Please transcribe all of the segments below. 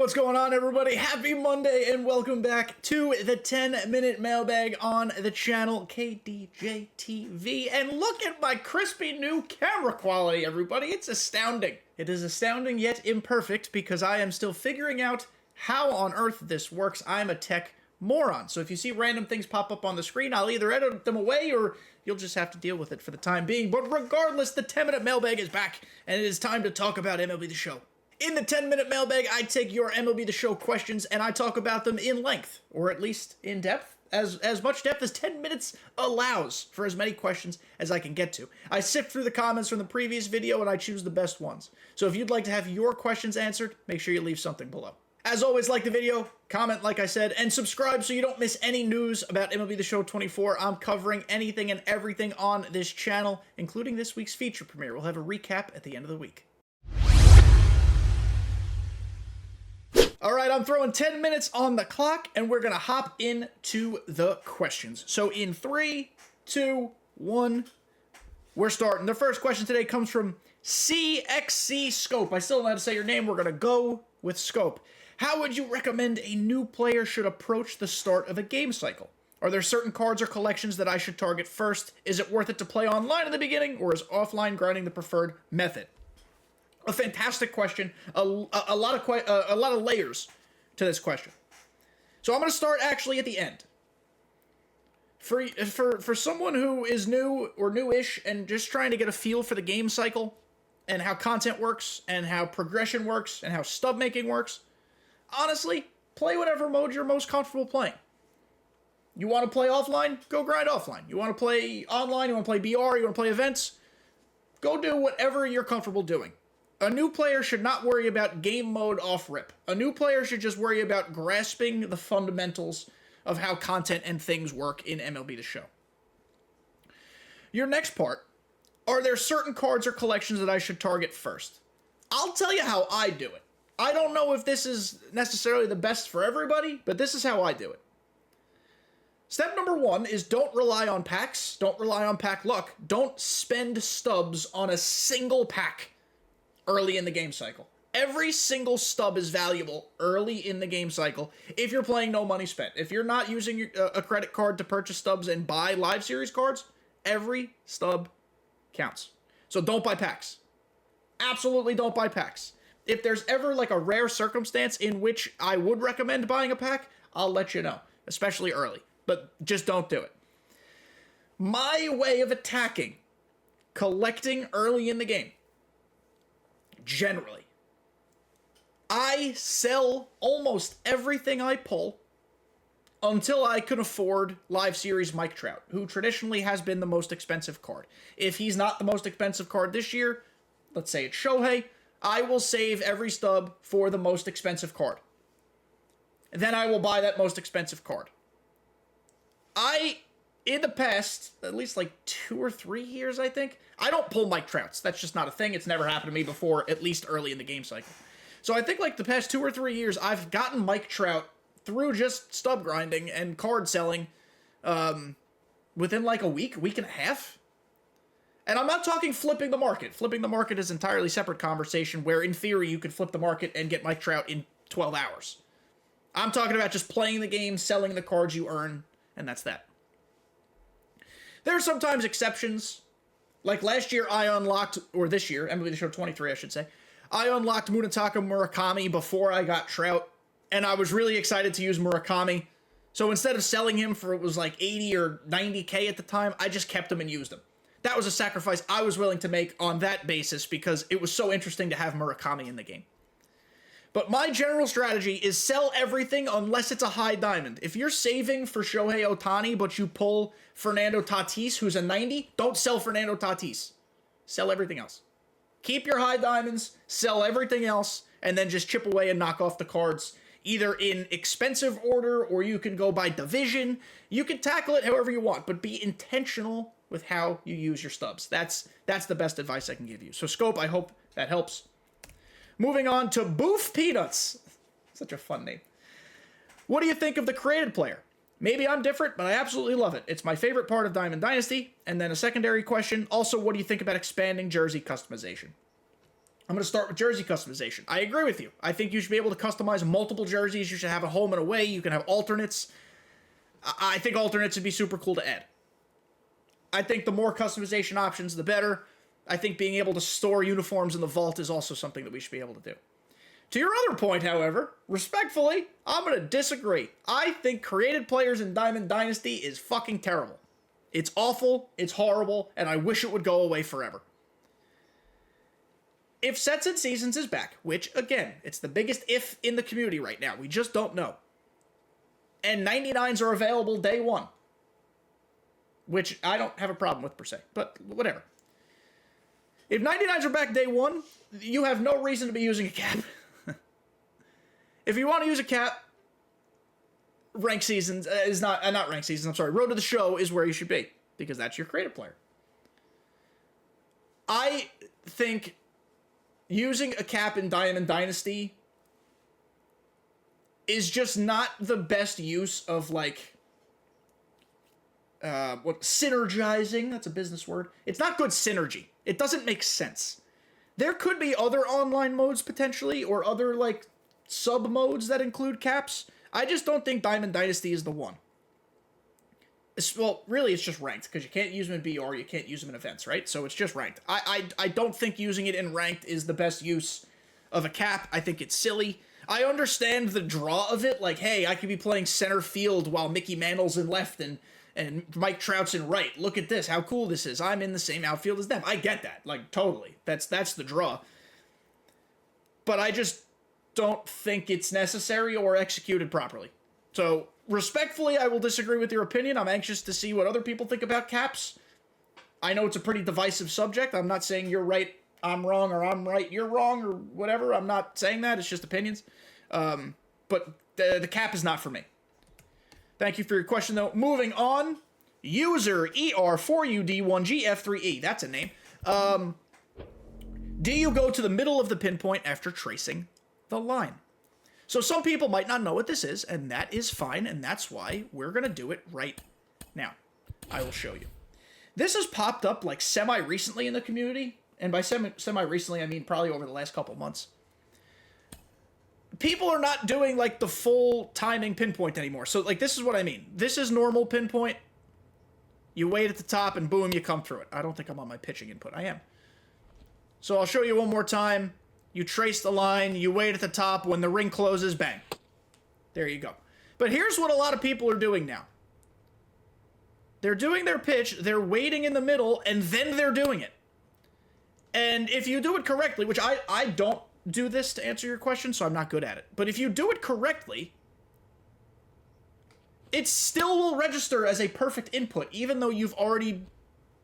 What's going on, everybody? Happy Monday and welcome back to the 10-minute mailbag on the channel kdjTV. And look at my crispy new camera quality, everybody. It's astounding. It is astounding yet imperfect because I am still figuring out how on earth this works. I'm a tech moron. So if you see random things pop up on the screen, I'll either edit them away or you'll just have to deal with it for the time being. But regardless, the 10-minute mailbag is back and it is time to talk about MLB The Show. In the 10-minute mailbag, I take your MLB The Show questions and I talk about them in length, or at least in depth, as much depth as 10 minutes allows for as many questions as I can get to. I sift through the comments from the previous video and I choose the best ones. So if you'd like to have your questions answered, make sure you leave something below. As always, like the video, comment like I said, and subscribe so you don't miss any news about MLB The Show 24. I'm covering anything and everything on this channel, including this week's feature premiere. We'll have a recap at the end of the week. Alright, I'm throwing 10 minutes on the clock, and we're going to hop into the questions. So in 3, 2, 1, we're starting. The first question today comes from CXC Scope. I still don't know how to say your name. We're going to go with Scope. How would you recommend a new player should approach the start of a game cycle? Are there certain cards or collections that I should target first? Is it worth it to play online in the beginning, or is offline grinding the preferred method? A fantastic question. A lot of layers to this question. So I'm going to start actually at the end. For someone who is new or newish and just trying to get a feel for the game cycle and how content works and how progression works and how stub making works, honestly, play whatever mode you're most comfortable playing. You want to play offline? Go grind offline. You want to play online? You want to play BR? You want to play events? Go do whatever you're comfortable doing. A new player should not worry about game mode off rip. A new player should just worry about grasping the fundamentals of how content and things work in MLB The Show. Your next part, are there certain cards or collections that I should target first? I'll tell you how I do it. I don't know if this is necessarily the best for everybody, but this is how I do it. Step number 1 is don't rely on packs. Don't rely on pack luck. Don't spend stubs on a single pack early in the game cycle. Every single stub is valuable early in the game cycle if you're playing no money spent. If you're not using a credit card to purchase stubs and buy live series cards, every stub counts. So don't buy packs. Absolutely don't buy packs. If there's ever like a rare circumstance in which I would recommend buying a pack, I'll let you know, especially early. But just don't do it. My way of attacking collecting early in the game, generally, I sell almost everything I pull until I can afford live series Mike Trout, who traditionally has been the most expensive card. If he's not the most expensive card this year, let's say it's Shohei, I will save every stub for the most expensive card. Then I will buy that most expensive card. In the past, at least like 2 or 3 years, I think, I don't pull Mike Trouts. That's just not a thing. It's never happened to me before, at least early in the game cycle. So I think like the past 2 or 3 years, I've gotten Mike Trout through just stub grinding and card selling within like a week and a half. And I'm not talking flipping the market. Flipping the market is an entirely separate conversation where, in theory, you could flip the market and get Mike Trout in 12 hours. I'm talking about just playing the game, selling the cards you earn, and that's that. There are sometimes exceptions. Like last year, I unlocked, or this year, MLB The Show 23, I should say, I unlocked Munetaka Murakami before I got Trout, and I was really excited to use Murakami. So instead of selling him for, it was like 80 or 90K at the time, I just kept him and used him. That was a sacrifice I was willing to make on that basis because it was so interesting to have Murakami in the game. But my general strategy is sell everything unless it's a high diamond. If you're saving for Shohei Ohtani, but you pull Fernando Tatis, who's a 90, don't sell Fernando Tatis. Sell everything else. Keep your high diamonds, sell everything else, and then just chip away and knock off the cards, either in expensive order or you can go by division. You can tackle it however you want, but be intentional with how you use your stubs. That's the best advice I can give you. So Scope, I hope that helps. Moving on to Boof Peanuts. Such a fun name. What do you think of the created player? Maybe I'm different, but I absolutely love it. It's my favorite part of Diamond Dynasty. And then a secondary question, also, what do you think about expanding jersey customization? I'm going to start with jersey customization. I agree with you. I think you should be able to customize multiple jerseys. You should have a home and away. You can have alternates. I think alternates would be super cool to add. I think the more customization options, the better. I think being able to store uniforms in the vault is also something that we should be able to do. To your other point, however, respectfully, I'm going to disagree. I think created players in Diamond Dynasty is fucking terrible. It's awful, it's horrible, and I wish it would go away forever. If Sets and Seasons is back, which, again, it's the biggest if in the community right now. We just don't know. And 99s are available day one. Which I don't have a problem with, per se. But whatever. If 99s are back day one, you have no reason to be using a cap. If you want to use a cap, Ranked Seasons is not Ranked Seasons, I'm sorry. Road to the Show is where you should be. Because that's your creative player. I think using a cap in Diamond Dynasty is just not the best use of, like, synergizing. That's a business word. It's not good synergy. It doesn't make sense. There could be other online modes, potentially, or other, like, sub-modes that include caps. I just don't think Diamond Dynasty is the one. Well, really, it's just ranked, because you can't use them in BR, you can't use them in events, right? So it's just ranked. I don't think using it in ranked is the best use of a cap. I think it's silly. I understand the draw of it, like, hey, I could be playing center field while Mickey Mantle's in left and Mike Trout's in right. Look at this, how cool this is. I'm in the same outfield as them. I get that, like, totally. That's the draw. But I just don't think it's necessary or executed properly. So, respectfully, I will disagree with your opinion. I'm anxious to see what other people think about caps. I know it's a pretty divisive subject. I'm not saying you're right, I'm wrong, or I'm right, you're wrong, or whatever. I'm not saying that. It's just opinions. But the cap is not for me. Thank you for your question, though. Moving on. User ER4UD1GF3E. That's a name. Do you go to the middle of the pinpoint after tracing the line? So some people might not know what this is, and that is fine, and that's why we're going to do it right now. I will show you. This has popped up like semi-recently in the community, and by semi-recently, I mean probably over the last couple months. People are not doing like the full timing pinpoint anymore. So like this is what I mean. This is normal pinpoint. You wait at the top and boom, you come through it. I don't think I'm on my pitching input. I am. So I'll show you one more time. You trace the line, you wait at the top, when the ring closes, bang. There you go. But here's what a lot of people are doing now. They're doing their pitch, they're waiting in the middle, and then they're doing it. And if you do it correctly, which I don't do this to answer your question, so I'm not good at it. But if you do it correctly, it still will register as a perfect input, even though you've already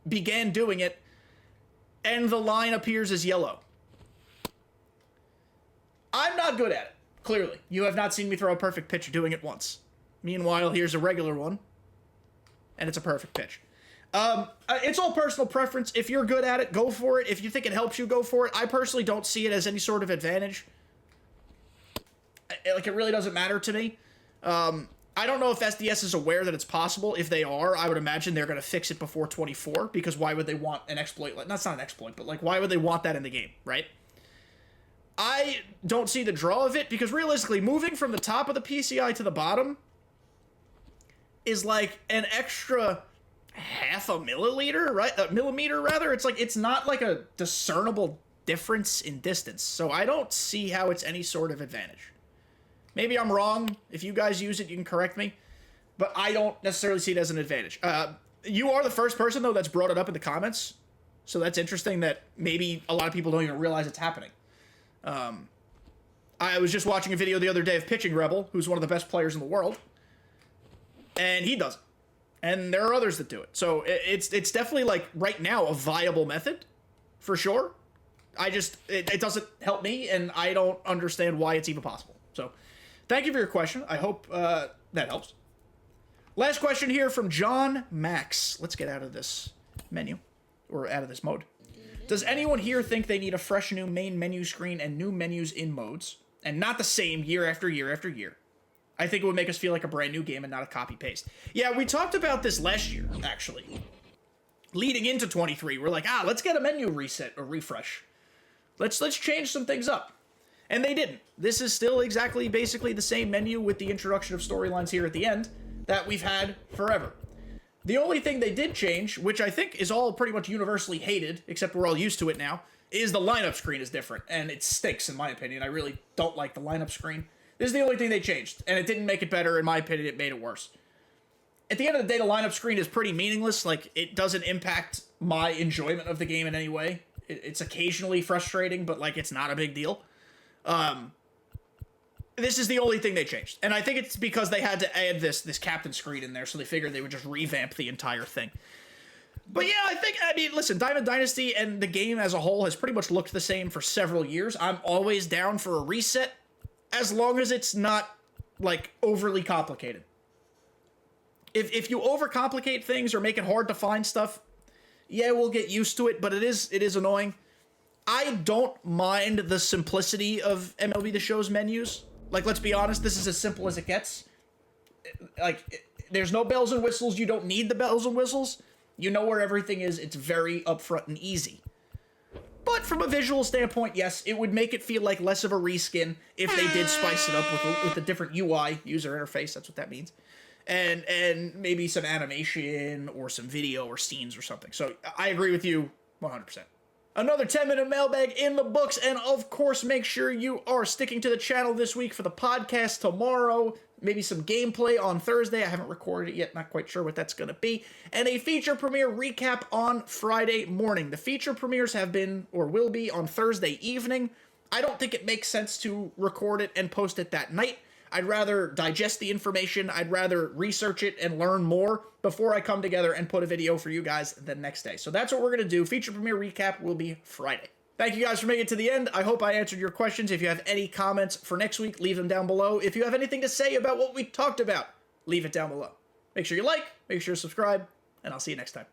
began doing it, and the line appears as yellow. I'm not good at it, clearly. You have not seen me throw a perfect pitch doing it once. Meanwhile, here's a regular one, and it's a perfect pitch. It's all personal preference. If you're good at it, go for it. If you think it helps you, go for it. I personally don't see it as any sort of advantage. Like, it really doesn't matter to me. I don't know if SDS is aware that it's possible. If they are, I would imagine they're going to fix it before 24, because why would they want an exploit? Like, that's not an exploit, but like, why would they want that in the game, right? I don't see the draw of it, because realistically, moving from the top of the PCI to the bottom is like an extra half a milliliter, right? A millimeter, rather. It's like, it's not like a discernible difference in distance. So I don't see how it's any sort of advantage. Maybe I'm wrong. If you guys use it, you can correct me. But I don't necessarily see it as an advantage. You are the first person, though, that's brought it up in the comments. So that's interesting that maybe a lot of people don't even realize it's happening. I was just watching a video the other day of Pitching Rebel, who's one of the best players in the world. And he does it. And there are others that do it. So it's definitely, like, right now, a viable method. For sure. It doesn't help me, and I don't understand why it's even possible. So, thank you for your question. I hope that helps. Last question here from John Max. Let's get out of this menu, or out of this mode. Does anyone here think they need a fresh new main menu screen and new menus in modes, and not the same year after year after year? I think it would make us feel like a brand new game and not a copy-paste. Yeah, we talked about this last year, actually. Leading into 23, we're like, let's get a menu reset or refresh. Let's change some things up. And they didn't. This is still basically the same menu with the introduction of storylines here at the end that we've had forever. The only thing they did change, which I think is all pretty much universally hated, except we're all used to it now, is the lineup screen is different, and it stinks in my opinion. I really don't like the lineup screen. This is the only thing they changed, and it didn't make it better. In my opinion, it made it worse. At the end of the day, the lineup screen is pretty meaningless. Like, it doesn't impact my enjoyment of the game in any way. It's occasionally frustrating, but, like, it's not a big deal. This is the only thing they changed. And I think it's because they had to add this captain screen in there, so they figured they would just revamp the entire thing. But yeah, listen, Diamond Dynasty and the game as a whole has pretty much looked the same for several years. I'm always down for a reset, as long as it's not, like, overly complicated. If you overcomplicate things or make it hard to find stuff, yeah, we'll get used to it, but it is annoying. I don't mind the simplicity of MLB The Show's menus. Like, let's be honest, this is as simple as it gets. Like, there's no bells and whistles. You don't need the bells and whistles. You know where everything is. It's very upfront and easy. But from a visual standpoint, yes, it would make it feel like less of a reskin if they did spice it up with a different UI, user interface, that's what that means. And maybe some animation or some video or scenes or something. So I agree with you 100%. Another 10-minute mailbag in the books, and of course, make sure you are sticking to the channel this week for the podcast tomorrow. Maybe some gameplay on Thursday. I haven't recorded it yet, not quite sure what that's going to be. And a feature premiere recap on Friday morning. The feature premieres have been, or will be, on Thursday evening. I don't think it makes sense to record it and post it that night. I'd rather digest the information, I'd rather research it and learn more before I come together and put a video for you guys the next day. So that's what we're going to do. Feature premiere recap will be Friday. Thank you guys for making it to the end. I hope I answered your questions. If you have any comments for next week, leave them down below. If you have anything to say about what we talked about, leave it down below. Make sure you like, make sure you subscribe, and I'll see you next time.